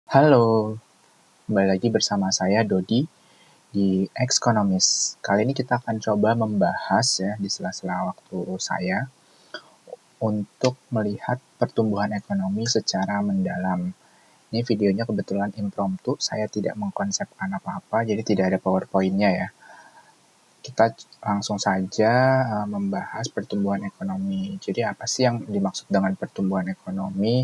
Halo, kembali lagi bersama saya Dodi di Ekonomis. Kali ini kita akan coba membahas ya di sela-sela waktu saya untuk melihat pertumbuhan ekonomi secara mendalam. Ini videonya kebetulan impromptu, saya tidak mengkonsepkan apa-apa, jadi tidak ada PowerPoint-nya ya. Kita langsung saja membahas pertumbuhan ekonomi. Jadi apa sih yang dimaksud dengan pertumbuhan ekonomi?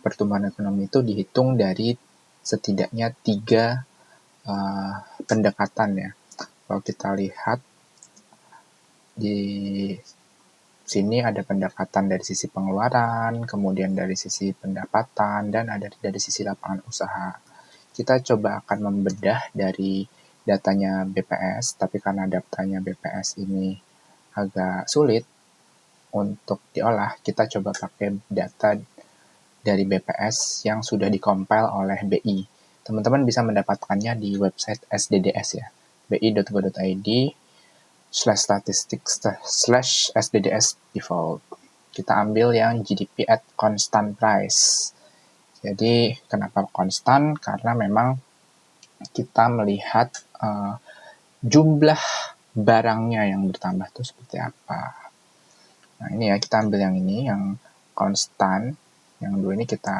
Pertumbuhan ekonomi itu dihitung dari setidaknya 3 pendekatan ya. Kalau kita lihat di sini ada pendekatan dari sisi pengeluaran, kemudian dari sisi pendapatan, dan ada dari sisi lapangan usaha. Kita coba akan membedah dari datanya BPS, tapi karena datanya BPS ini agak sulit untuk diolah, kita coba pakai data dari BPS yang sudah dikompil oleh BI. Teman-teman bisa mendapatkannya di website SDDS ya, bi.go.id/statistics/SDDS default. Kita ambil yang GDP at constant price. Jadi kenapa konstan? Karena memang kita melihat jumlah barangnya yang bertambah itu seperti apa. Nah ini ya, kita ambil yang ini, yang konstan. Yang dulu ini kita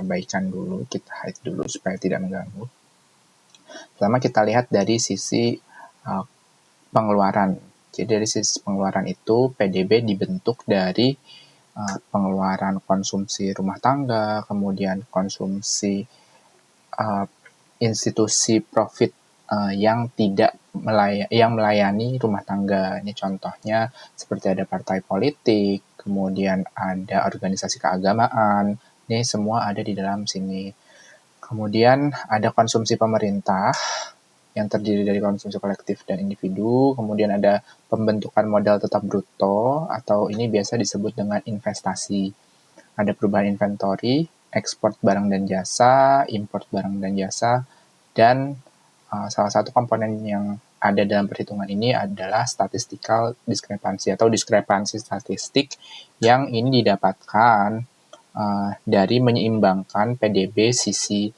abaikan dulu, kita hide dulu supaya tidak mengganggu. Pertama kita lihat dari sisi pengeluaran. Jadi dari sisi pengeluaran itu PDB dibentuk dari pengeluaran konsumsi rumah tangga, kemudian konsumsi institusi profit yang melayani rumah tangga. Ini contohnya seperti ada partai politik, kemudian ada organisasi keagamaan. Ini semua ada di dalam sini. Kemudian ada konsumsi pemerintah yang terdiri dari konsumsi kolektif dan individu. Kemudian ada pembentukan modal tetap bruto, atau ini biasa disebut dengan investasi. Ada perubahan inventory, ekspor barang dan jasa, import barang dan jasa, dan salah satu komponen yang ada dalam perhitungan ini adalah statistical discrepancy atau diskrepansi statistik yang ini didapatkan dari menyeimbangkan PDB sisi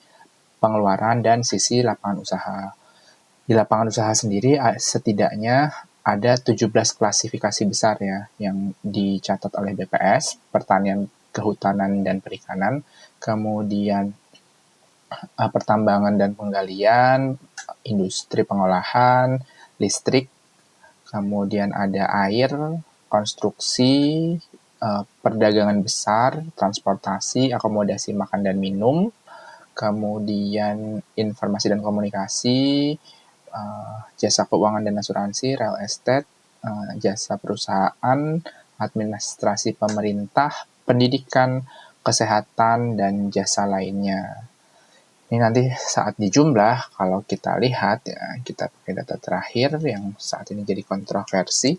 pengeluaran dan sisi lapangan usaha. Di lapangan usaha sendiri setidaknya ada 17 klasifikasi besar ya yang dicatat oleh BPS, pertanian, kehutanan, dan perikanan, kemudian pertambangan dan penggalian, industri pengolahan, listrik, kemudian ada air, konstruksi, perdagangan besar, transportasi, akomodasi makan dan minum, kemudian informasi dan komunikasi, jasa keuangan dan asuransi, real estate, jasa perusahaan, administrasi pemerintah, pendidikan, kesehatan, dan jasa lainnya. Ini nanti saat dijumlah, kalau kita lihat ya, kita pakai data terakhir yang saat ini jadi kontroversi.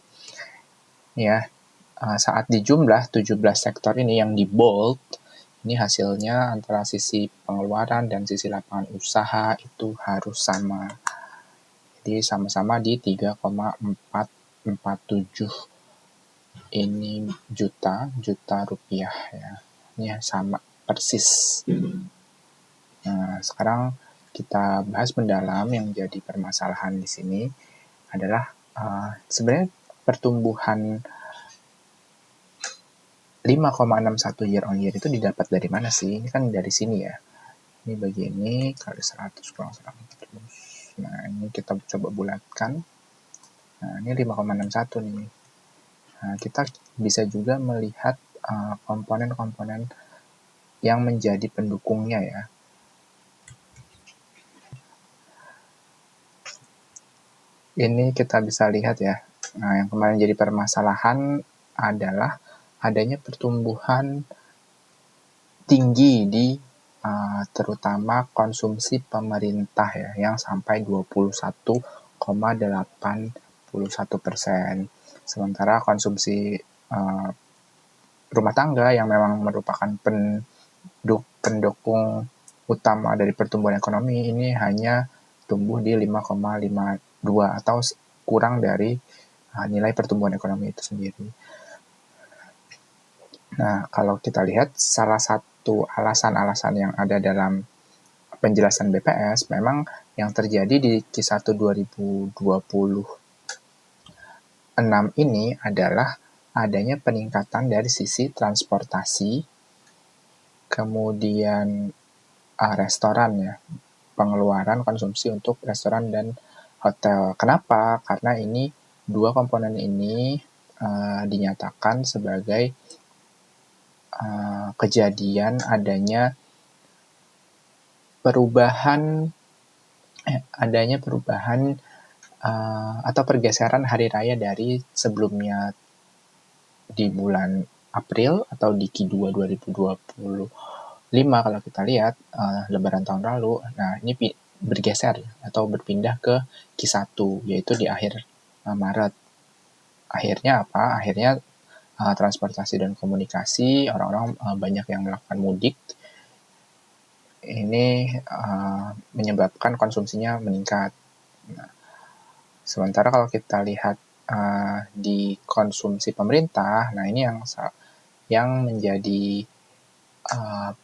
Ya, saat dijumlah 17 sektor ini yang di bold, ini hasilnya antara sisi pengeluaran dan sisi lapangan usaha itu harus sama. Jadi sama-sama di 3,447 ini juta rupiah ya. Ini sama persis. Nah, sekarang kita bahas mendalam yang jadi permasalahan di sini adalah sebenarnya pertumbuhan 5,61 year on year itu didapat dari mana sih? Ini kan dari sini ya. Ini bagi ini kali 100 kurang 100. Nah, ini kita coba bulatkan. Nah, ini 5,61 nih. Nah, kita bisa juga melihat komponen-komponen yang menjadi pendukungnya ya. Ini kita bisa lihat ya. Nah, yang kemarin jadi permasalahan adalah adanya pertumbuhan tinggi di terutama konsumsi pemerintah ya, yang sampai 21,81%. Sementara konsumsi rumah tangga yang memang merupakan pendukung utama dari pertumbuhan ekonomi ini hanya tumbuh di 5,52 atau kurang dari nilai pertumbuhan ekonomi itu sendiri. Nah, kalau kita lihat salah satu satu alasan-alasan yang ada dalam penjelasan BPS, memang yang terjadi di Q1 2026 ini adalah adanya peningkatan dari sisi transportasi, kemudian restoran ya, pengeluaran konsumsi untuk restoran dan hotel. Kenapa? Karena ini dua komponen ini dinyatakan sebagai kejadian adanya perubahan atau pergeseran hari raya dari sebelumnya di bulan April atau di Q2 2025 kalau kita lihat Lebaran tahun lalu. Nah, ini bergeser atau berpindah ke Q1 yaitu di akhir Maret. Akhirnya apa? Akhirnya transportasi dan komunikasi, orang-orang banyak yang melakukan mudik. Ini menyebabkan konsumsinya meningkat. Nah, sementara kalau kita lihat di konsumsi pemerintah, nah ini yang menjadi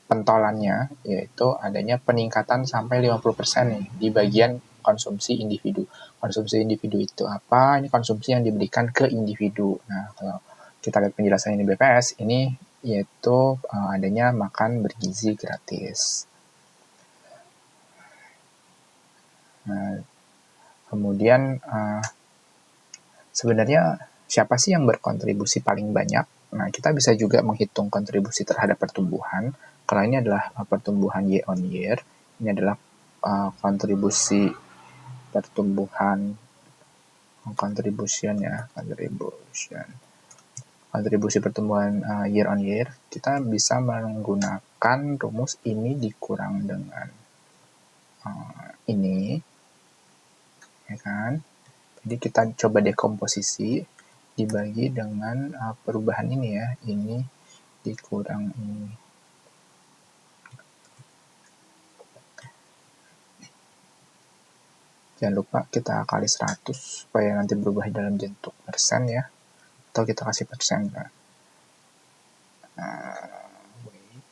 pentolannya, yaitu adanya peningkatan sampai 50% nih di bagian konsumsi individu. Konsumsi individu itu apa? Ini konsumsi yang diberikan ke individu. Nah, kalau kita lihat penjelasan ini BPS, ini yaitu adanya makan bergizi gratis. Nah, kemudian sebenarnya siapa sih yang berkontribusi paling banyak? Nah, kita bisa juga menghitung kontribusi terhadap pertumbuhan. Kalau ini adalah pertumbuhan year on year, ini adalah kontribusi pertumbuhan, kontribusi pertumbuhan year on year. Kita bisa menggunakan rumus ini dikurang dengan ini, ya kan? Jadi kita coba dekomposisi, dibagi dengan perubahan ini ya, ini dikurang ini. Jangan lupa kita kali 100 supaya nanti berubah dalam bentuk persen ya, atau kita kasih persen kan.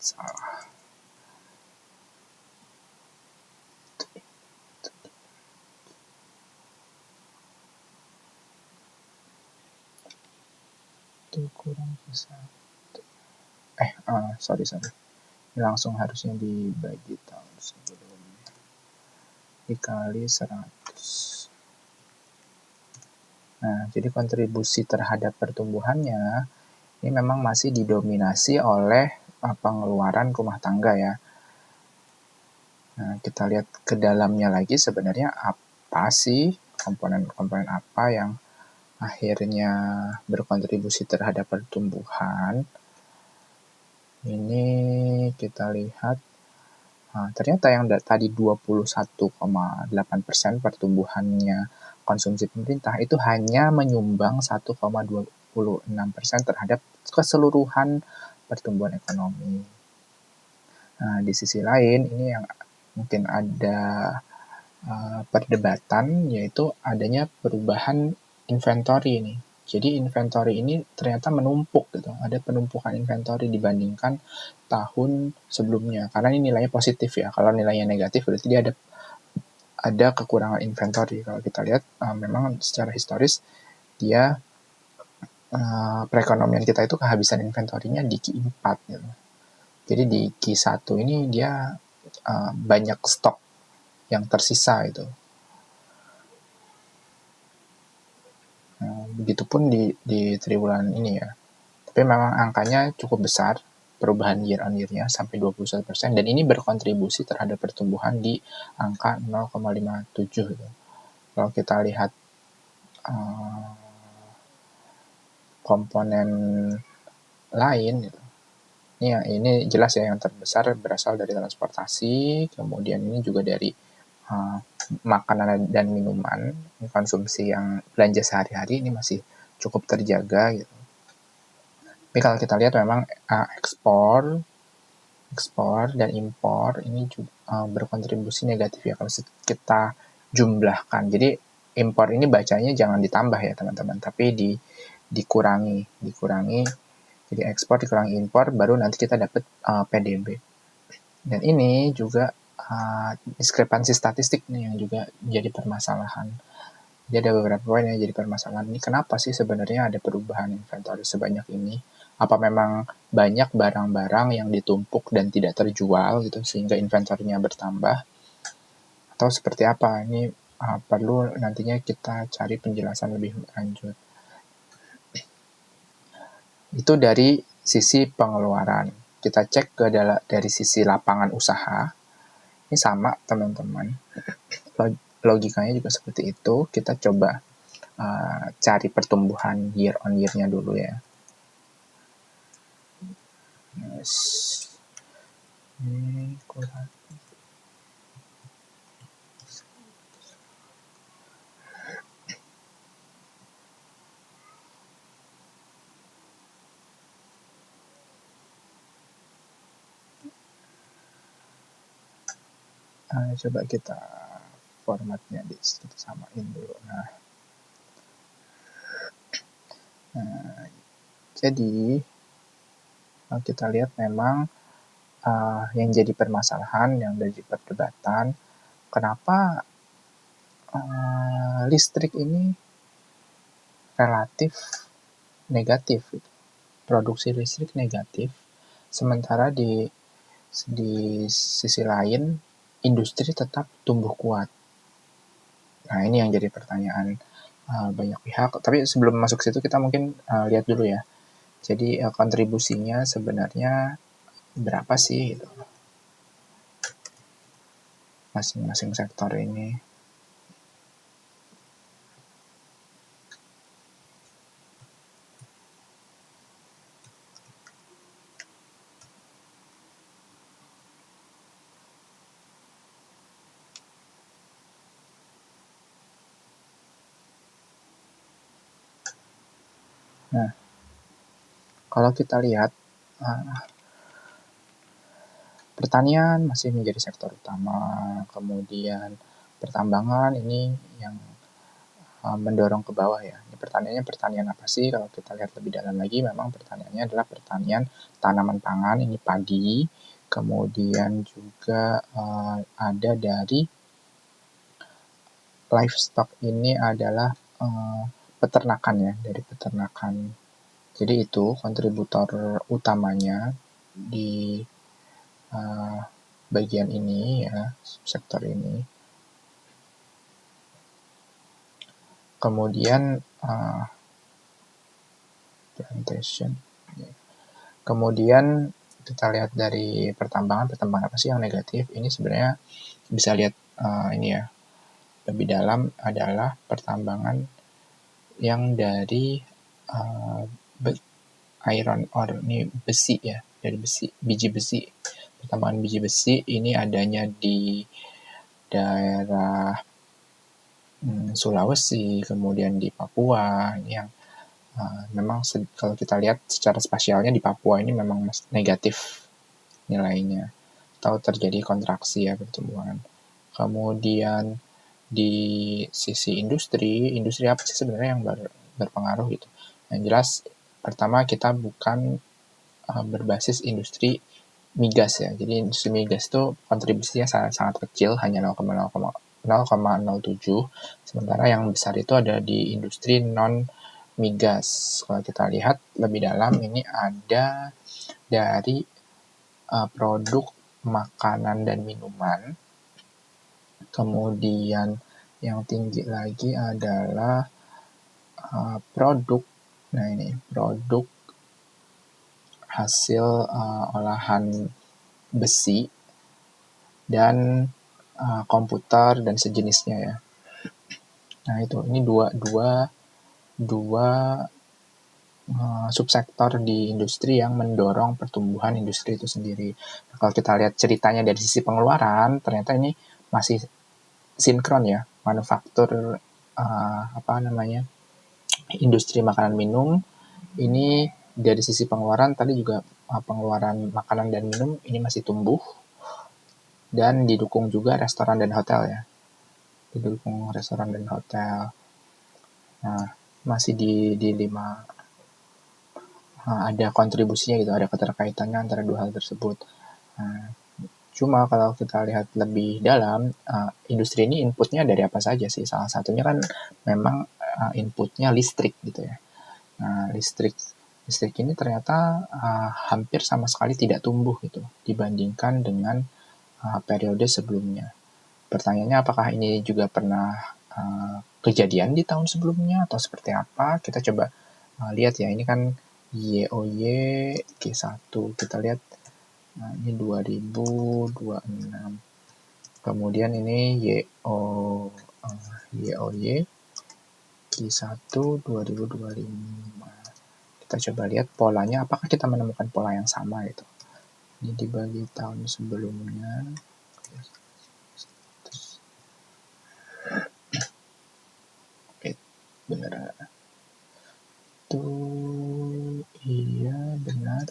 Salah. Itu kurang ke 1. Sorry. Ini langsung harusnya dibagi tahun sebelumnya. Dikali 100. Nah, jadi kontribusi terhadap pertumbuhannya ini memang masih didominasi oleh pengeluaran rumah tangga ya. Nah, kita lihat ke dalamnya lagi sebenarnya apa sih komponen-komponen apa yang akhirnya berkontribusi terhadap pertumbuhan. Ini kita lihat ternyata yang tadi 21,8% pertumbuhannya konsumsi pemerintah itu hanya menyumbang 1,26% terhadap keseluruhan pertumbuhan ekonomi. Nah, di sisi lain ini yang mungkin ada perdebatan, yaitu adanya perubahan inventory ini. Jadi inventory ini ternyata menumpuk gitu. Ada penumpukan inventory dibandingkan tahun sebelumnya. Karena ini nilainya positif ya. Kalau nilainya negatif berarti dia ada kekurangan inventory. Kalau kita lihat memang secara historis dia perekonomian kita itu kehabisan inventory-nya di Q4 gitu. Jadi di Q1 ini dia banyak stok yang tersisa itu. Begitupun di triwulan ini ya. Tapi memang angkanya cukup besar, perubahan year on year-nya sampai 21%, dan ini berkontribusi terhadap pertumbuhan di angka 0,57 gitu. Kalau kita lihat komponen lain gitu. Ini jelas ya, yang terbesar berasal dari transportasi, kemudian ini juga dari makanan dan minuman, konsumsi yang belanja sehari-hari ini masih cukup terjaga gitu. Tapi kalau kita lihat memang ekspor dan impor ini juga berkontribusi negatif ya kalau kita jumlahkan. Jadi impor ini bacanya jangan ditambah ya teman-teman, tapi dikurangi Jadi ekspor dikurangi impor, baru nanti kita dapat PDB. Dan ini juga diskrepansi statistik nih yang juga jadi permasalahan. Jadi ada beberapa poin yang jadi permasalahan. Ini kenapa sih sebenarnya ada perubahan inventory sebanyak ini? Apa memang banyak barang-barang yang ditumpuk dan tidak terjual gitu sehingga inventory-nya bertambah? Atau seperti apa? Ini perlu nantinya kita cari penjelasan lebih lanjut. Itu dari sisi pengeluaran. Kita cek dari sisi lapangan usaha. Ini sama teman-teman. Logikanya juga seperti itu. Kita coba cari pertumbuhan year on year-nya dulu ya. Ini kurang. Coba kita formatnya kita samain dulu. Jadi kita lihat memang yang jadi permasalahan, yang jadi perdebatan, kenapa listrik ini relatif negatif, produksi listrik negatif, sementara di sisi lain industri tetap tumbuh kuat. Nah, ini yang jadi pertanyaan banyak pihak. Tapi sebelum masuk ke situ kita mungkin lihat dulu ya. Jadi kontribusinya sebenarnya berapa sih gitu, masing-masing sektor ini. Nah, kalau kita lihat pertanian masih menjadi sektor utama, kemudian pertambangan ini yang mendorong ke bawah ya. Ini pertaniannya pertanian apa sih? Kalau kita lihat lebih dalam lagi, memang pertaniannya adalah pertanian tanaman pangan, ini padi, kemudian juga ada dari livestock, ini adalah peternakan ya, dari peternakan. Jadi itu kontributor utamanya di bagian ini ya, sektor ini. Kemudian plantation. Kemudian kita lihat dari pertambangan apa sih yang negatif? Ini sebenarnya bisa lihat ini ya, lebih dalam adalah pertambangan yang dari iron ore, ini besi ya, dari biji besi. Pertambangan biji besi ini adanya di daerah Sulawesi, kemudian di Papua, yang memang kalau kita lihat secara spasialnya di Papua ini memang negatif nilainya, atau terjadi kontraksi ya, pertumbuhan. Kemudian di sisi industri apa sih sebenarnya yang berpengaruh gitu? Yang jelas pertama kita bukan berbasis industri migas ya. Jadi industri migas itu kontribusinya sangat kecil, hanya 0,07. Sementara yang besar itu ada di industri non migas. Kalau kita lihat lebih dalam, ini ada dari produk makanan dan minuman. Kemudian yang tinggi lagi adalah produk. Nah, ini produk hasil olahan besi dan komputer dan sejenisnya ya. Nah, itu ini dua subsektor di industri yang mendorong pertumbuhan industri itu sendiri. Nah, kalau kita lihat ceritanya dari sisi pengeluaran, ternyata ini masih sinkron ya, manufaktur industri makanan minum ini dari sisi pengeluaran tadi juga pengeluaran makanan dan minum ini masih tumbuh, dan didukung juga restoran dan hotel ya, didukung restoran dan hotel. Nah, masih di 5 ada kontribusinya gitu, ada keterkaitannya antara dua hal tersebut. Cuma kalau kita lihat lebih dalam, industri ini inputnya dari apa saja sih? Salah satunya kan memang inputnya listrik gitu ya. Nah, listrik ini ternyata hampir sama sekali tidak tumbuh gitu dibandingkan dengan periode sebelumnya. Pertanyaannya apakah ini juga pernah kejadian di tahun sebelumnya atau seperti apa? Kita coba lihat ya, ini kan YOY Q1. Kita lihat ini 2026. Kemudian ini YOY Q1 2025. Kita coba lihat polanya, apakah kita menemukan pola yang sama gitu. Ini dibagi tahun sebelumnya. Oke, benar. Tuh, iya benar.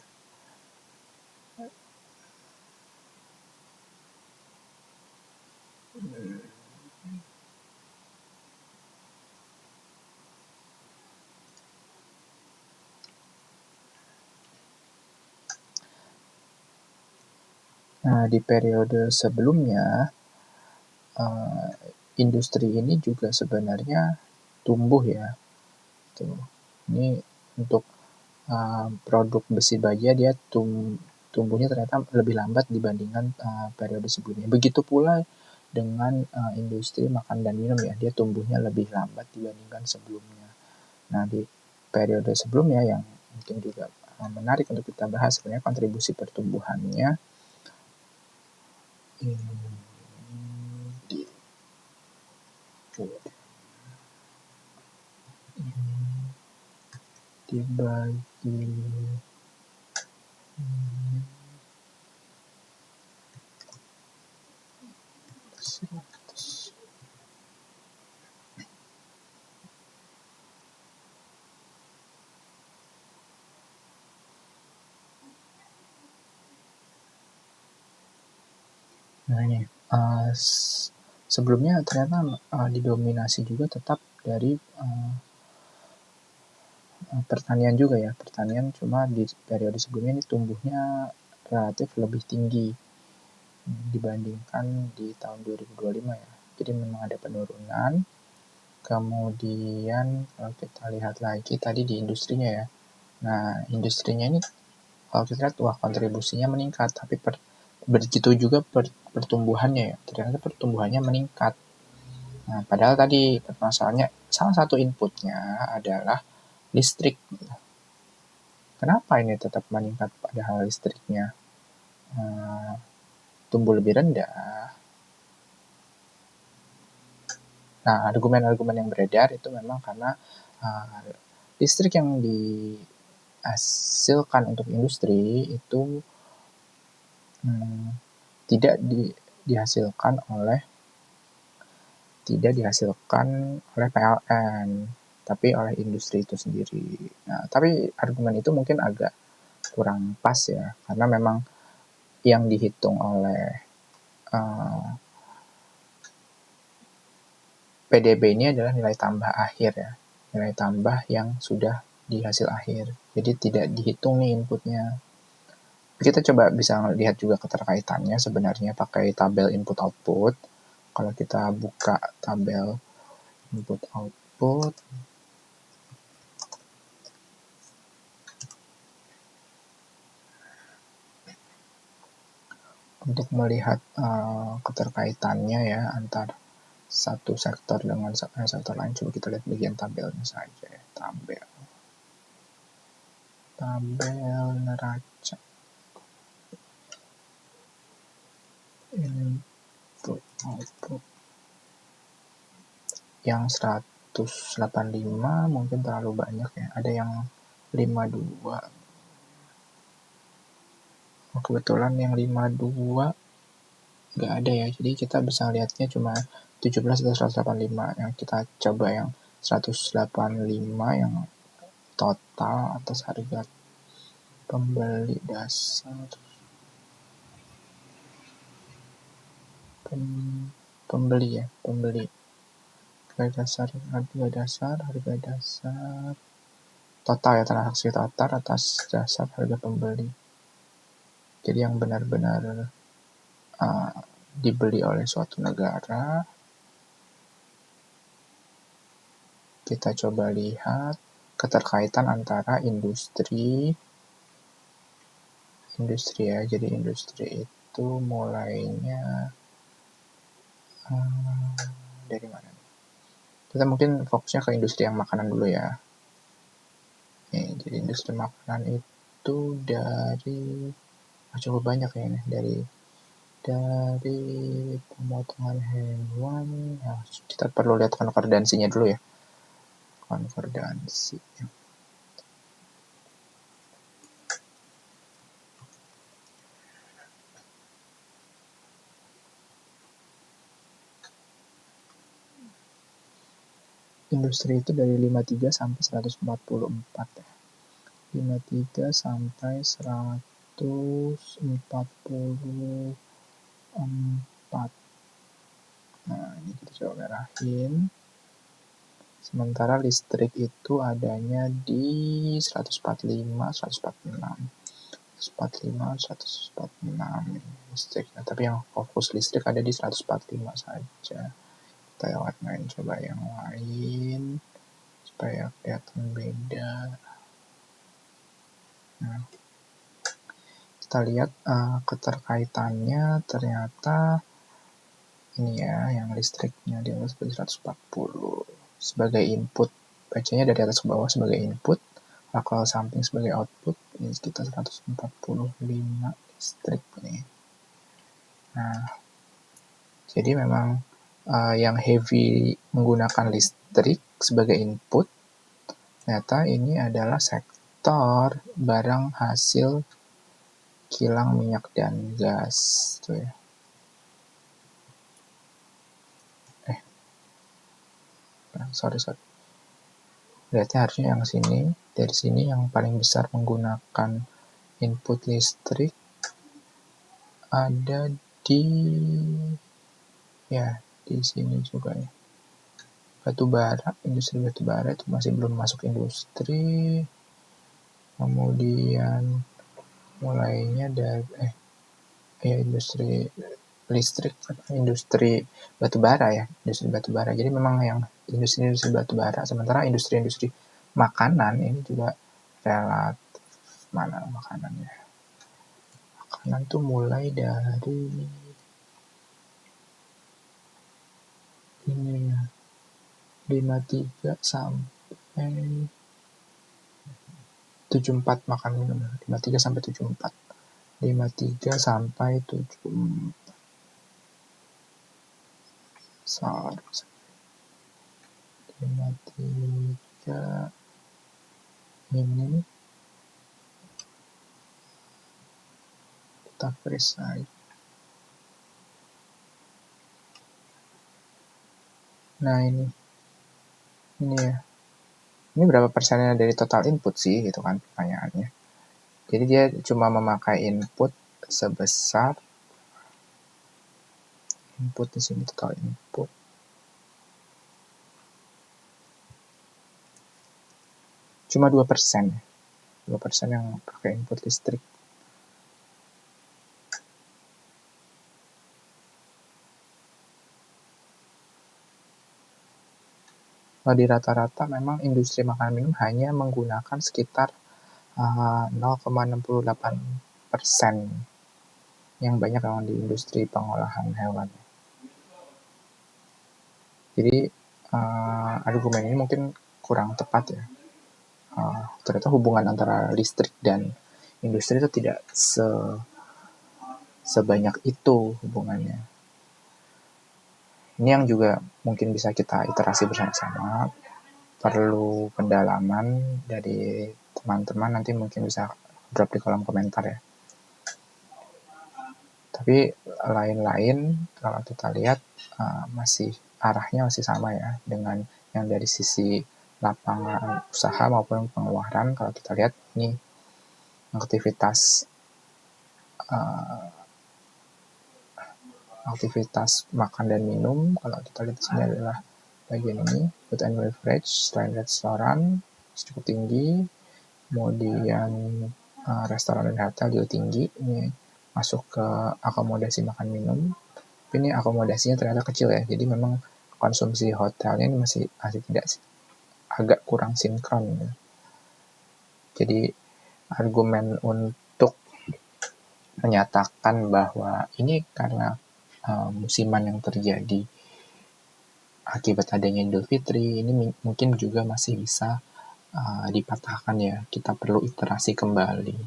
Nah, di periode sebelumnya, industri ini juga sebenarnya tumbuh ya. Tuh. Ini untuk produk besi baja dia tumbuhnya ternyata lebih lambat dibandingkan periode sebelumnya. Begitu pula dengan industri makan dan minum ya, dia tumbuhnya lebih lambat dibandingkan sebelumnya. Nah, di periode sebelumnya yang mungkin juga menarik untuk kita bahas sebenarnya kontribusi pertumbuhannya dibagi Nah ini sebelumnya ternyata didominasi juga tetap dari pertanian juga ya. Pertanian cuma di periode sebelumnya ini tumbuhnya relatif lebih tinggi dibandingkan di tahun 2025 ya. Jadi memang ada penurunan. Kemudian kalau kita lihat lagi tadi di industrinya ya. Nah, industrinya ini kalau kita lihat wah kontribusinya meningkat, tapi begitu juga pertumbuhannya ya. Ternyata pertumbuhannya meningkat. Nah, padahal tadi permasalahannya salah satu inputnya adalah listrik. Kenapa ini tetap meningkat padahal listriknya tumbuh lebih rendah? Nah, argumen-argumen yang beredar itu memang karena listrik yang dihasilkan untuk industri itu tidak dihasilkan oleh PLN, tapi oleh industri itu sendiri. Nah, tapi argumen itu mungkin agak kurang pas ya, karena memang yang dihitung oleh PDB ini adalah nilai tambah akhir ya, nilai tambah yang sudah di hasil akhir. Jadi tidak dihitung nih inputnya. Kita coba bisa lihat juga keterkaitannya sebenarnya pakai tabel input-output. Kalau kita buka tabel input-output, untuk melihat keterkaitannya ya antar satu sektor dengan sektor lain, coba kita lihat bagian tabelnya saja ya. Tabel neraca input output yang 185 mungkin terlalu banyak ya, ada yang 52. Kebetulan yang 52 nggak ada ya, jadi kita bisa lihatnya cuma 17 atau 185. Yang kita coba yang 185 yang total atas harga pembeli dasar, pembeli harga dasar total ya, transaksi total atas dasar harga pembeli. Jadi yang benar-benar dibeli oleh suatu negara. Kita coba lihat keterkaitan antara industri ya. Jadi industri itu mulainya dari mana? Kita mungkin fokusnya ke industri yang makanan dulu ya. Jadi industri makanan itu dari cukup banyak ya ini, dari pemotongan hewan. Nah, kita perlu lihat konkordansinya dulu ya. Konkordansi. Industri itu dari 53 sampai 144 ya. 53 sampai 144. Nah, ini kita coba merahin. Sementara listrik itu adanya di 145, 146. 145, 146 listrik. Nah, tapi yang fokus listrik ada di 145 saja. Kita warnain coba yang lain supaya kelihatan beda. Nah, kita lihat keterkaitannya ternyata ini ya, yang listriknya di atas 140 sebagai input, bacanya dari atas ke bawah sebagai input, lakal samping sebagai output, ini sekitar 145 listrik nih. Nah, jadi memang yang heavy menggunakan listrik sebagai input, ternyata ini adalah sektor barang hasil kilang minyak dan gas, tuh ya. Sorry. Berarti harusnya yang sini, dari sini yang paling besar menggunakan input listrik ada di sini juga ya. Batubara, industri batubara itu masih belum masuk industri. Kemudian mulainya dari industri listrik, industri batubara ya, industri batubara. Jadi memang yang industri batubara, sementara industri makanan ini juga relatif mana makanannya. Makanan tuh mulai dari ini ya, 53 sampai 74 makan minum, 53 sampai 74. 53 sampai 74. Sorry. 53 ini kita freeze aja. Nah ini ya. Ini berapa persennya dari total input sih, gitu kan pertanyaannya. Jadi dia cuma memakai input sebesar input di sini, total input. Cuma 2%. 2% yang pakai input listrik. Di rata-rata memang industri makanan minum hanya menggunakan sekitar 0,68%. Yang banyak memang di industri pengolahan hewan. Jadi argumen ini mungkin kurang tepat ya. Ternyata hubungan antara listrik dan industri itu tidak sebanyak itu hubungannya. Ini yang juga mungkin bisa kita iterasi bersama-sama. Perlu pendalaman dari teman-teman, nanti mungkin bisa drop di kolom komentar ya. Tapi lain-lain kalau kita lihat masih arahnya masih sama ya, dengan yang dari sisi lapangan usaha maupun pengeluaran. Kalau kita lihat ini aktivitas makan dan minum, kalau kita lihat di sini adalah bagian ini, food and beverage, selain restoran, cukup tinggi, kemudian restoran dan hotel juga tinggi. Ini masuk ke akomodasi makan minum, tapi ini akomodasinya ternyata kecil ya, jadi memang konsumsi hotelnya ini masih tidak, agak kurang sinkron ya. Jadi argumen untuk menyatakan bahwa ini karena musiman yang terjadi akibat adanya Idul Fitri ini mungkin juga masih bisa dipatahkan ya. Kita perlu iterasi kembali.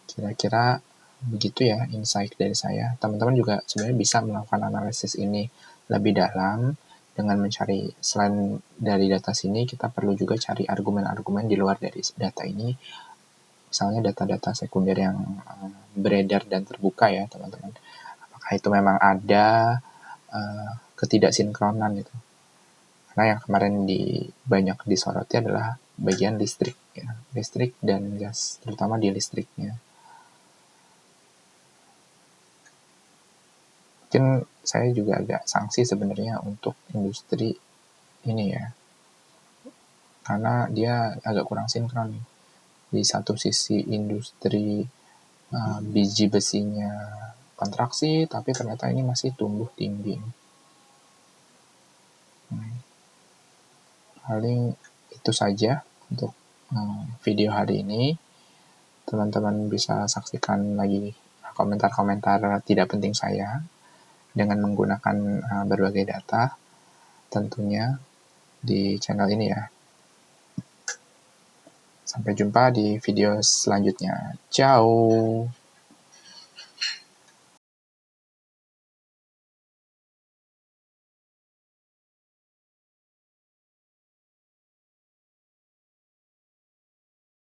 Kira-kira begitu ya insight dari saya. Teman-teman juga sebenarnya bisa melakukan analisis ini lebih dalam dengan mencari, selain dari data sini, kita perlu juga cari argumen-argumen di luar dari data ini. Misalnya data-data sekunder yang beredar dan terbuka ya teman-teman. Apakah itu memang ada ketidaksinkronan itu. Karena yang kemarin banyak disoroti adalah bagian listrik ya. Listrik dan gas, terutama di listriknya. Mungkin saya juga agak sanksi sebenarnya untuk industri ini ya, karena dia agak kurang sinkron. Di satu sisi industri biji besinya kontraksi, tapi ternyata ini masih tumbuh tinggi. Paling itu saja untuk video hari ini. Teman-teman bisa saksikan lagi komentar-komentar tidak penting saya dengan menggunakan berbagai data tentunya di channel ini ya. Sampai jumpa di video selanjutnya. Ciao!